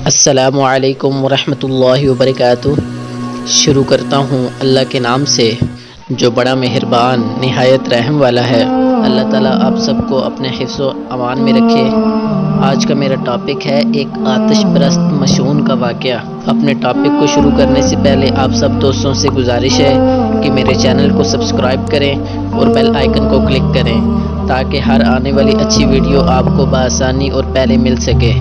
السلام علیکم ورحمۃ اللہ وبرکاتہ۔ شروع کرتا ہوں اللہ کے نام سے جو بڑا مہربان نہایت رحم والا ہے۔ اللہ تعالیٰ آپ سب کو اپنے حفظ و امان میں رکھے۔ آج کا میرا ٹاپک ہے ایک آتش پرست مشعون کا واقعہ۔ اپنے ٹاپک کو شروع کرنے سے پہلے آپ سب دوستوں سے گزارش ہے کہ میرے چینل کو سبسکرائب کریں اور بیل آئیکن کو کلک کریں تاکہ ہر آنے والی اچھی ویڈیو آپ کو بآسانی اور پہلے مل سکے۔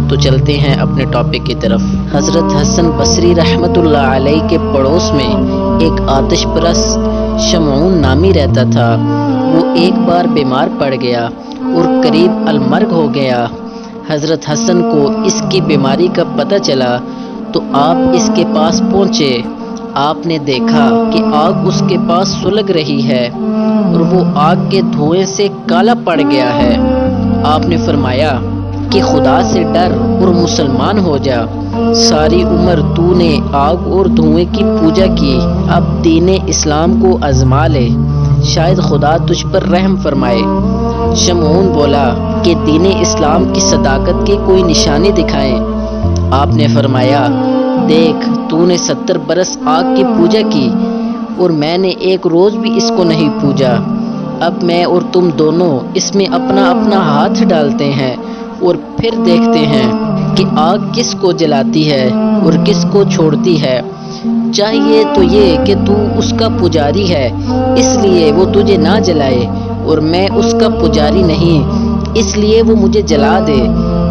تو چلتے ہیں اپنے ٹاپک کی طرف۔ حضرت حسن بصری رحمۃ اللہ علیہ کے پڑوس میں ایک آتش پرست شمعون نامی رہتا تھا۔ وہ ایک بار بیمار پڑ گیا اور قریب المرگ ہو گیا۔ حضرت حسن کو اس کی بیماری کا پتہ چلا تو آپ اس کے پاس پہنچے۔ آپ نے دیکھا کہ آگ اس کے پاس سلگ رہی ہے اور وہ آگ کے دھوئیں سے کالا پڑ گیا ہے۔ آپ نے فرمایا کہ خدا سے ڈر اور مسلمان ہو جا۔ ساری عمر تو نے آگ اور دھوئیں کی پوجا کی، اب دین اسلام کو آزما لے، شاید خدا تجھ پر رحم فرمائے۔ شمعون بولا کہ دین اسلام کی صداقت کی کوئی نشانی دکھائیں۔ آپ نے فرمایا دیکھ تو نے 70 برس آگ کی پوجا کی اور میں نے ایک روز بھی اس کو نہیں پوجا۔ اب میں اور تم دونوں اس میں اپنا اپنا ہاتھ ڈالتے ہیں اور پھر دیکھتے ہیں کہ آگ کس کو جلاتی ہے اور کس کو چھوڑتی ہے۔ چاہیے تو یہ کہ تو اس کا پجاری ہے اس لیے وہ تجھے نہ جلائے، اور میں اس کا پجاری نہیں اس لیے وہ مجھے جلا دے،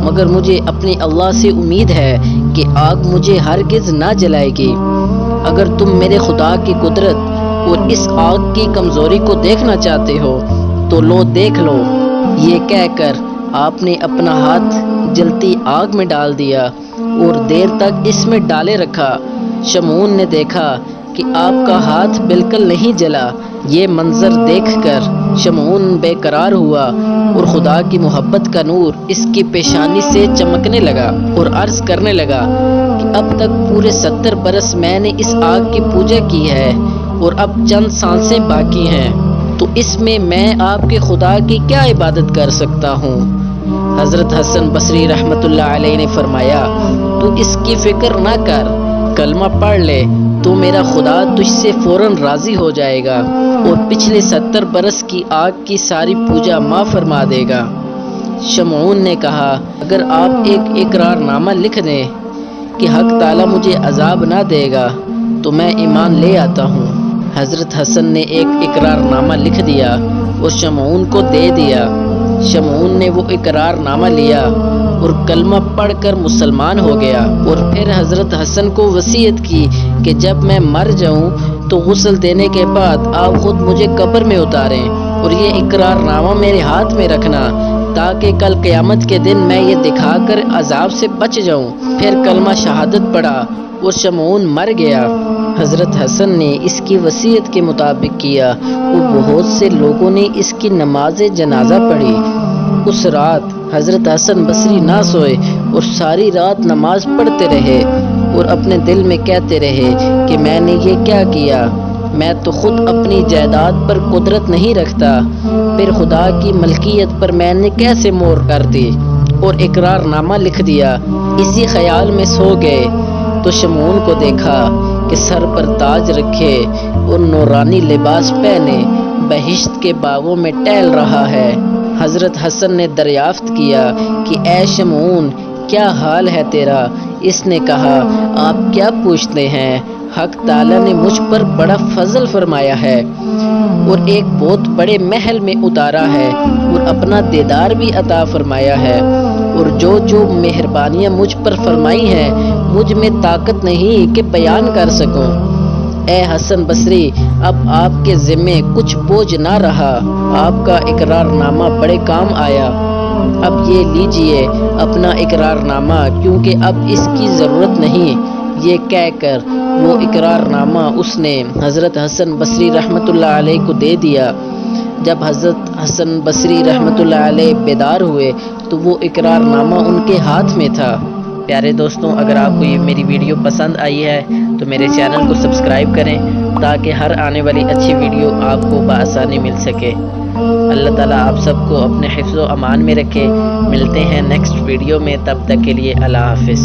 مگر مجھے اپنے اللہ سے امید ہے کہ آگ مجھے ہرگز نہ جلائے گی۔ اگر تم میرے خدا کی قدرت اور اس آگ کی کمزوری کو دیکھنا چاہتے ہو تو لو دیکھ لو۔ یہ کہہ کر آپ نے اپنا ہاتھ جلتی آگ میں ڈال دیا اور دیر تک اس میں ڈالے رکھا۔ شمعون نے دیکھا کہ آپ کا ہاتھ بالکل نہیں جلا۔ یہ منظر دیکھ کر شمعون بے قرار ہوا اور خدا کی محبت کا نور اس کی پیشانی سے چمکنے لگا اور عرض کرنے لگا کہ اب تک پورے 70 برس میں نے اس آگ کی پوجا کی ہے اور اب چند سانسیں باقی ہیں، تو اس میں آپ کے خدا کی کیا عبادت کر سکتا ہوں؟ حضرت حسن بصری رحمۃ اللہ علیہ نے فرمایا تو اس کی فکر نہ کر، کلمہ پڑھ لے تو میرا خدا تجھ سے فوراً راضی ہو جائے گا اور پچھلے 70 برس کی آگ کی ساری پوجا معاف فرما دے گا۔ شمعون نے کہا اگر آپ ایک اقرار نامہ لکھ دیں کہ حق تعالیٰ مجھے عذاب نہ دے گا تو میں ایمان لے آتا ہوں۔ حضرت حسن نے ایک اقرار نامہ لکھ دیا اور شمعون کو دے دیا۔ شمعون نے وہ اقرار نامہ لیا اور کلمہ پڑھ کر مسلمان ہو گیا، اور پھر حضرت حسن کو وصیت کی کہ جب میں مر جاؤں تو غسل دینے کے بعد آپ خود مجھے قبر میں اتاریں اور یہ اقرار نامہ میرے ہاتھ میں رکھنا تاکہ کل قیامت کے دن میں یہ دکھا کر عذاب سے بچ جاؤں۔ پھر کلمہ شہادت پڑھا اور شمعون مر گیا۔ حضرت حسن نے اس کی وصیت کے مطابق کیا اور بہت سے لوگوں نے اس کی نماز جنازہ پڑھی۔ اس رات حضرت حسن بصری نہ سوئے اور ساری رات نماز پڑھتے رہے اور اپنے دل میں کہتے رہے کہ میں نے یہ کیا کیا، میں تو خود اپنی جائیداد پر قدرت نہیں رکھتا، پھر خدا کی ملکیت پر میں نے کیسے مہر کر دی اور اقرار نامہ لکھ دیا۔ اسی خیال میں سو گئے تو شمعون کو دیکھا کہ سر پر تاج رکھے اور نورانی لباس پہنے بہشت کے باغوں میں ٹہل رہا ہے۔ حضرت حسن نے دریافت کیا کہ اے شمعون کیا حال ہے تیرا؟ اس نے کہا آپ کیا پوچھتے ہیں، حق تعالیٰ نے مجھ پر بڑا فضل فرمایا ہے اور ایک بہت بڑے محل میں اتارا ہے اور اپنا دیدار بھی عطا فرمایا ہے، اور جو مہربانیاں مجھ پر فرمائی ہیں مجھ میں طاقت نہیں کہ بیان کر سکوں۔ اے حسن بصری اب آپ کے ذمے کچھ بوجھ نہ رہا، آپ کا اقرار نامہ بڑے کام آیا، اب یہ لیجئے اپنا اقرار نامہ کیونکہ اب اس کی ضرورت نہیں۔ یہ کہہ کر وہ اقرار نامہ اس نے حضرت حسن بصری رحمۃ اللہ علیہ کو دے دیا۔ جب حضرت حسن بصری رحمۃ اللہ علیہ بیدار ہوئے تو وہ اقرار نامہ ان کے ہاتھ میں تھا۔ پیارے دوستوں، اگر آپ کو یہ میری ویڈیو پسند آئی ہے تو میرے چینل کو سبسکرائب کریں تاکہ ہر آنے والی اچھی ویڈیو آپ کو بآسانی مل سکے۔ اللہ تعالیٰ آپ سب کو اپنے حفظ و امان میں رکھے۔ ملتے ہیں نیکسٹ ویڈیو میں، تب تک کے لیے اللہ حافظ۔